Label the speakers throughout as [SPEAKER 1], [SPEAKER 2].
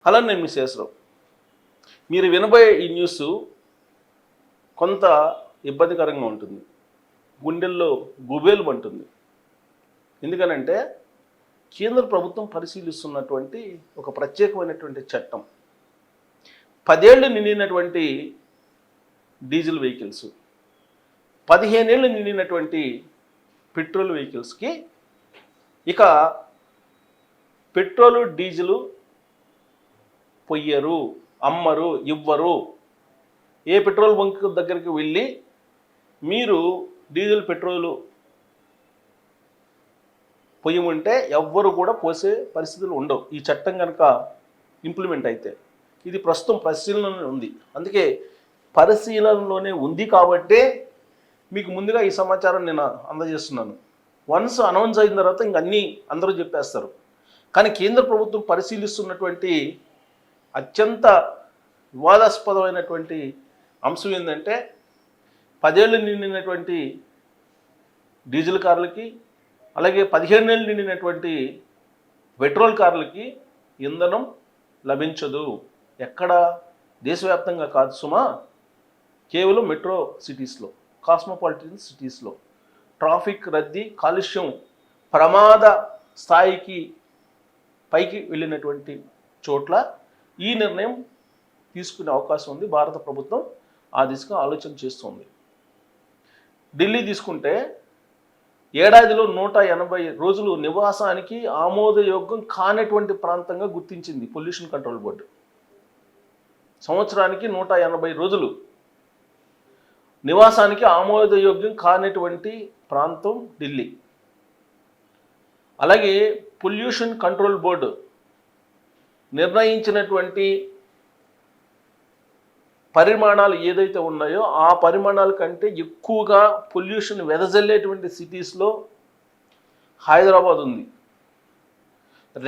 [SPEAKER 1] Hello, నేను మీ శేషరావు. మీరు వినబోయే ఈ న్యూస్ కొంత ఇబ్బందికరంగా ఉంటుంది, గుండెల్లో గుబేలు అంటుంది. ఎందుకనంటే కేంద్ర ప్రభుత్వం పరిశీలిస్తున్నటువంటి ఒక ప్రత్యేకమైనటువంటి చట్టం 10 ఏళ్ళు నిండినటువంటి డీజిల్ వెహికల్స్, 15 ఏళ్ళు నిండినటువంటి పెట్రోల్ వెహికల్స్కి ఇక పెట్రోలు డీజిలు పొయ్యరు, అమ్మరు, ఇవ్వరు. ఏ పెట్రోల్ బంక్ దగ్గరికి వెళ్ళి మీరు డీజిల్ పెట్రోలు పొయ్యమంటే ఎవ్వరు కూడా పోసే పరిస్థితులు ఉండవు, ఈ చట్టం కనుక ఇంప్లిమెంట్ అయితే. ఇది ప్రస్తుతం పరిశీలనలో ఉంది. అందుకే పరిశీలనలోనే ఉంది కాబట్టే మీకు ముందుగా ఈ సమాచారం నేను అందజేస్తున్నాను. వన్స్ అనౌన్స్ అయిన తర్వాత ఇంక అన్నీ అందరూ చెప్పేస్తారు. కానీ కేంద్ర ప్రభుత్వం పరిశీలిస్తున్నటువంటి అత్యంత వివాదాస్పదమైనటువంటి అంశం ఏంటంటే 10 ఏళ్ళు నిండినటువంటి డీజిల్ కార్లకి, అలాగే 15 ఏళ్ళు నిండినటువంటి పెట్రోల్ కార్లకి ఇంధనం లభించదు. ఎక్కడ? దేశవ్యాప్తంగా కాదు సుమా, కేవలం మెట్రో సిటీస్లో, కాస్మోపాలిటన్ సిటీస్లో ట్రాఫిక్ రద్దీ, కాలుష్యం ప్రమాద స్థాయికి పైకి వెళ్ళినటువంటి చోట్ల ఈ నిర్ణయం తీసుకునే అవకాశం ఉంది. భారత ప్రభుత్వం ఆ దిశగా ఆలోచన చేస్తుంది. ఢిల్లీ తీసుకుంటే ఏడాదిలో 180 రోజులు నివాసానికి ఆమోదయోగ్యం కానటువంటి ప్రాంతంగా గుర్తించింది పొల్యూషన్ కంట్రోల్ బోర్డు. సంవత్సరానికి 180 రోజులు నివాసానికి ఆమోదయోగ్యం కానటువంటి ప్రాంతం ఢిల్లీ. అలాగే పొల్యూషన్ కంట్రోల్ బోర్డు నిర్ణయించినటువంటి పరిమాణాలు ఏదైతే ఉన్నాయో ఆ పరిమాణాల కంటే ఎక్కువగా పొల్యూషన్ వెదజల్లేటువంటి సిటీస్లో హైదరాబాద్ ఉంది.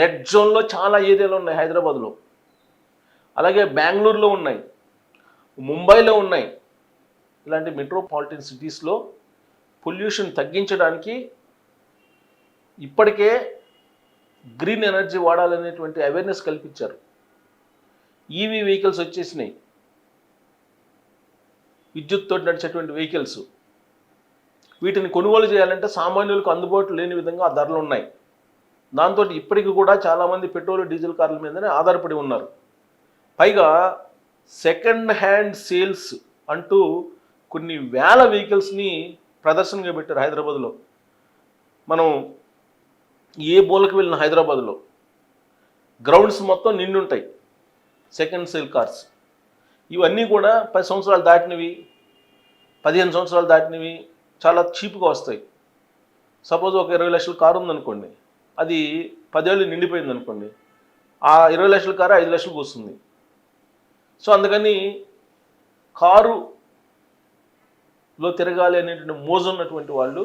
[SPEAKER 1] రెడ్ జోన్లో చాలా ఏరియాలు ఉన్నాయి హైదరాబాద్లో. అలాగే బెంగళూరులో ఉన్నాయి, ముంబైలో ఉన్నాయి. ఇలాంటి మెట్రోపాలిటన్ సిటీస్లో పొల్యూషన్ తగ్గించడానికి ఇప్పటికే గ్రీన్ ఎనర్జీ వాడాలనేటువంటి అవేర్నెస్ కల్పించారు. ఈవీ వెహికల్స్ వచ్చేసినాయి, విద్యుత్తో నడిచేటువంటి వెహికల్స్. వీటిని కొనుగోలు చేయాలంటే సామాన్యులకు అందుబాటులో లేని విధంగా ఆ ధరలు ఉన్నాయి. దాంతో ఇప్పటికీ కూడా చాలామంది పెట్రోల్ డీజిల్ కార్ల మీదనే ఆధారపడి ఉన్నారు. పైగా సెకండ్ హ్యాండ్ సేల్స్ అంటూ కొన్ని వేల వెహికల్స్ని ప్రదర్శనగా పెట్టారు హైదరాబాద్లో. మనం ఏ మూలకు వెళ్ళిన హైదరాబాద్లో గ్రౌండ్స్ మొత్తం నిండుంటాయి సెకండ్ సేల్ కార్స్. ఇవన్నీ కూడా 10 సంవత్సరాలు దాటినవి, 15 సంవత్సరాలు దాటినవి చాలా చీప్గా వస్తాయి. సపోజ్ ఒక 20 లక్షల కారు ఉందనుకోండి, అది 10 ఏళ్ళు నిండిపోయింది అనుకోండి, ఆ 20 లక్షల కారు 5 లక్షలకు వస్తుంది. సో అందుకని కారులో తిరగాలి అనేటువంటి మోజు ఉన్నటువంటి వాళ్ళు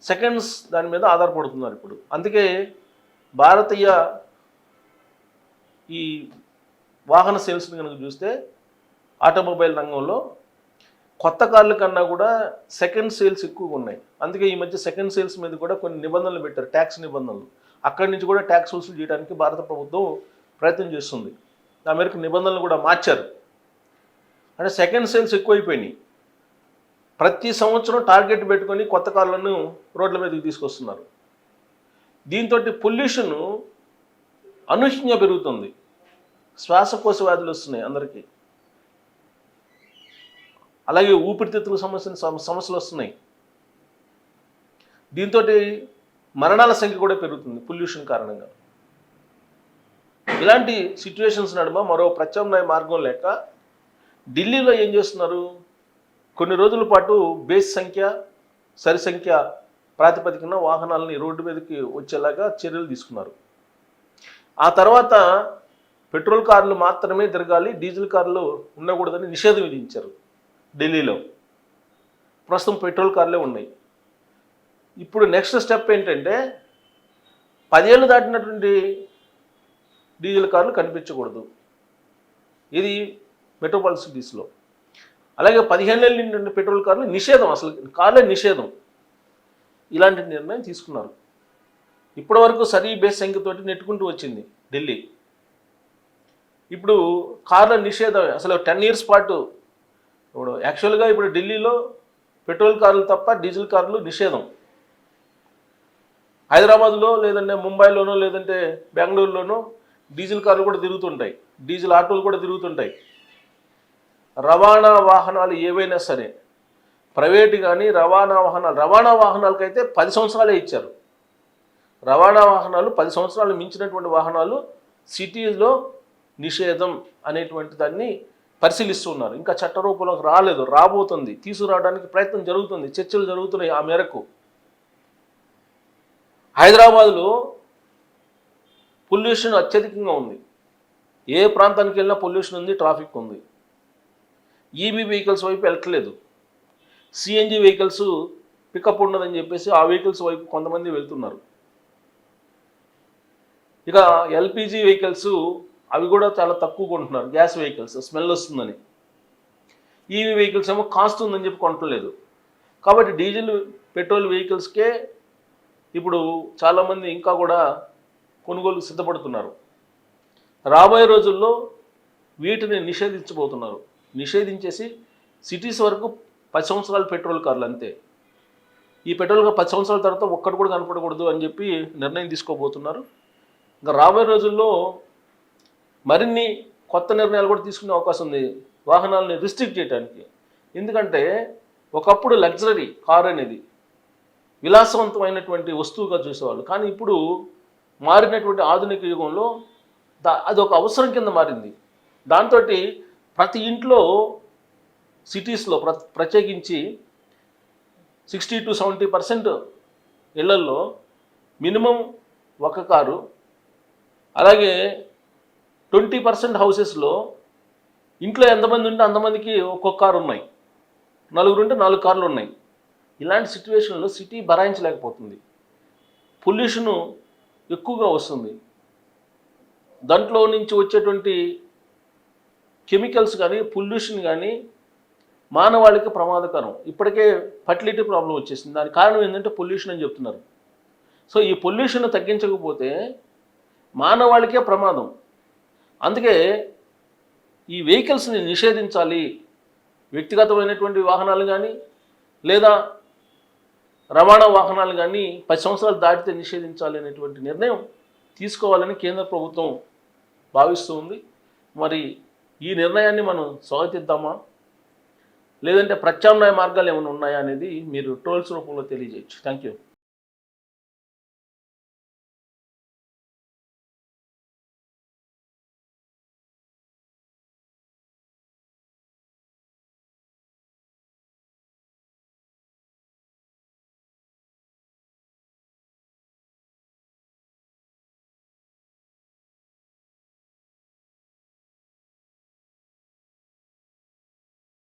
[SPEAKER 1] సెకండ్స్ దాని మీద ఆధారపడుతున్నారు ఇప్పుడు. అందుకే భారతీయ ఈ వాహన సేల్స్ని కనుక చూస్తే ఆటోమొబైల్ రంగంలో కొత్త కార్ల కన్నా కూడా సెకండ్ సేల్స్ ఎక్కువగా ఉన్నాయి. అందుకే ఈ మధ్య సెకండ్ సేల్స్ మీద కూడా కొన్ని నిబంధనలు పెట్టారు, ట్యాక్స్ నిబంధనలు. అక్కడి నుంచి కూడా ట్యాక్స్ వసూలు చేయడానికి భారత ప్రభుత్వం ప్రయత్నం చేస్తుంది. ఆ మేరకు నిబంధనలు కూడా మార్చారు. అంటే సెకండ్ సేల్స్ ఎక్కువైపోయినాయి. ప్రతి సంవత్సరం టార్గెట్ పెట్టుకొని కొత్త కార్లను రోడ్ల మీదకి తీసుకొస్తున్నారు. దీంతో పొల్యూషన్ అనూహ్యంగా పెరుగుతుంది. శ్వాసకోశ వ్యాధులు వస్తున్నాయి అందరికీ. అలాగే ఊపిరితిత్తుల సమస్యలు వస్తున్నాయి. దీంతో మరణాల సంఖ్య కూడా పెరుగుతుంది పొల్యూషన్ కారణంగా. ఇలాంటి సిచ్యువేషన్స్ నడుమ మరో ప్రత్యామ్నాయ మార్గం లేక ఢిల్లీలో ఏం చేస్తున్నారు, కొన్ని రోజుల పాటు బేస్ సంఖ్య, సరి సంఖ్య ప్రాతిపదికన వాహనాలని రోడ్డు మీదకి వచ్చేలాగా చర్యలు తీసుకున్నారు. ఆ తర్వాత పెట్రోల్ కార్లు మాత్రమే తిరగాలి, డీజిల్ కార్లు ఉండకూడదని నిషేధం విధించారు ఢిల్లీలో. ప్రస్తుతం పెట్రోల్ కార్లే ఉన్నాయి. ఇప్పుడు నెక్స్ట్ స్టెప్ ఏంటంటే 10 ఏళ్ళు దాటినటువంటి డీజిల్ కార్లు కనిపించకూడదు. ఇది మెట్రోపాలిటన్ సిటీస్లో. అలాగే 15 ఏళ్ళు నిండిన పెట్రోల్ కార్లు నిషేధం, అసలు కార్లే నిషేధం. ఇలాంటి నిర్ణయం తీసుకున్నారు. ఇప్పటి వరకు సరి బేస్ సంఖ్యతోటి నెట్టుకుంటూ వచ్చింది ఢిల్లీ. ఇప్పుడు కార్ల నిషేధం అసలు 10 years పాటు ఇప్పుడు యాక్చువల్గా ఇప్పుడు ఢిల్లీలో పెట్రోల్ కార్లు తప్ప డీజిల్ కార్లు నిషేధం. హైదరాబాద్లో లేదంటే ముంబైలోనో లేదంటే బెంగళూరులోనో డీజిల్ కార్లు కూడా తిరుగుతుంటాయి, డీజిల్ ఆటోలు కూడా తిరుగుతుంటాయి. రవాణా వాహనాలు ఏవైనా సరే ప్రైవేటు కానీ రవాణా వాహనాలకైతే 10 సంవత్సరాలే ఇచ్చారు. రవాణా వాహనాలు 10 సంవత్సరాలు మించినటువంటి వాహనాలు సిటీలో నిషేధం అనేటువంటి దాన్ని పరిశీలిస్తున్నారు. ఇంకా చట్ట రూపంలోకి రాలేదు, రాబోతుంది, తీసుకురావడానికి ప్రయత్నం జరుగుతుంది, చర్చలు జరుగుతున్నాయి ఆ మేరకు. హైదరాబాద్లో పొల్యూషన్ అత్యధికంగా ఉంది. ఏ ప్రాంతానికి వెళ్ళినా పొల్యూషన్ ఉంది, ట్రాఫిక్ ఉంది. ఈవీ వెహికల్స్ వైపు వెళ్ళట్లేదు. సిఎన్జి వెహికల్స్ పికప్ ఉండదని చెప్పేసి ఆ వెహికల్స్ వైపు కొంతమంది వెళ్తున్నారు. ఇక ఎల్పిజి వెహికల్స్ అవి కూడా చాలా తక్కువ కొంటున్నారు, గ్యాస్ వెహికల్స్ స్మెల్ వస్తుందని. ఈవీ వెహికల్స్ ఏమో కాస్ట్ ఉందని చెప్పి కొనట్లేదు. కాబట్టి డీజిల్ పెట్రోల్ వెహికల్స్కే ఇప్పుడు చాలామంది ఇంకా కూడా కొనుగోలు సిద్ధపడుతున్నారు. రాబోయే రోజుల్లో వీటిని నిషేధించబోతున్నారు. నిషేధించేసి సిటీస్ వరకు 10 సంవత్సరాల పెట్రోల్ కార్లు అంతే. ఈ పెట్రోల్ 10 సంవత్సరాల తర్వాత ఒక్కటి కూడా కనపడకూడదు అని చెప్పి నిర్ణయం తీసుకోబోతున్నారు. ఇంకా రాబోయే రోజుల్లో మరిన్ని కొత్త నిర్ణయాలు కూడా తీసుకునే అవకాశం ఉంది వాహనాలని రిస్ట్రిక్ట్ చేయడానికి. ఎందుకంటే ఒకప్పుడు లగ్జరీ కార్ అనేది విలాసవంతమైనటువంటి వస్తువుగా చూసేవాళ్ళు, కానీ ఇప్పుడు మారినటువంటి ఆధునిక యుగంలో అది ఒక అవసరం కింద మారింది. దాంతో ప్రతి ఇంట్లో సిటీస్లో ప్రత్యేకించి 60 to 70% ఇళ్లల్లో మినిమం ఒక కారు, అలాగే 20% హౌసెస్లో ఇంట్లో ఎంతమంది ఉంటే అంతమందికి ఒక్కొక్క కారు ఉన్నాయి, 4 ఉంటే 4 కార్లు ఉన్నాయి. ఇలాంటి సిచ్యువేషన్లో సిటీ భరాయించలేకపోతుంది, పొల్యూషను ఎక్కువగా వస్తుంది. దాంట్లో నుంచి వచ్చేటువంటి కెమికల్స్ కానీ పొల్యూషన్ కానీ మానవాళికి ప్రమాదకరం. ఇప్పటికే ఫర్టిలిటీ ప్రాబ్లం వచ్చేసింది. దానికి కారణం ఏంటంటే పొల్యూషన్ అని చెప్తున్నారు. సో ఈ పొల్యూషన్ తగ్గించకపోతే మానవాళికే ప్రమాదం. అందుకే ఈ వెహికల్స్ని నిషేధించాలి. వ్యక్తిగతమైనటువంటి వాహనాలు కానీ లేదా రవాణా వాహనాలు కానీ 10 సంవత్సరాలు దాటితే నిషేధించాలి అనేటువంటి నిర్ణయం తీసుకోవాలని కేంద్ర ప్రభుత్వం భావిస్తూ ఉంది. మరి ఈ నిర్ణయాన్ని మనం స్వాగతిద్దామా, లేదంటే ప్రత్యామ్నాయ మార్గాలు ఏమైనా ఉన్నాయా అనేది మీరు ట్రోల్స్ రూపంలో తెలియజేయచ్చు. Thank you.